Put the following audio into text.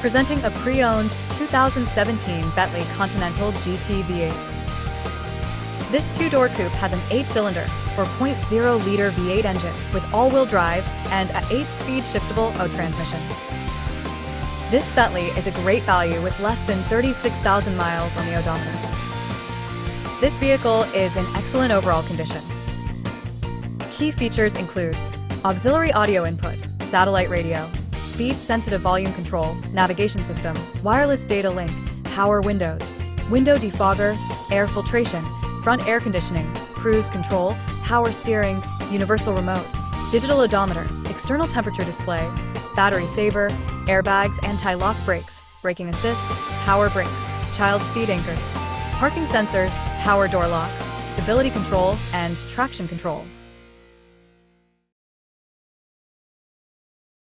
Presenting a pre-owned 2017 Bentley Continental GT V8. This two-door coupe has an 8-cylinder, 4.0-liter V8 engine with all-wheel drive and an 8-speed shiftable O transmission. This Bentley is a great value with less than 36,000 miles on the odometer. This vehicle is in excellent overall condition. Key features include auxiliary audio input, satellite radio, speed-sensitive volume control, navigation system, wireless data link, power windows, window defogger, air filtration, front air conditioning, cruise control, power steering, universal remote, digital odometer, external temperature display, battery saver, airbags, anti-lock brakes, braking assist, power brakes, child seat anchors, parking sensors, power door locks, stability control, and traction control.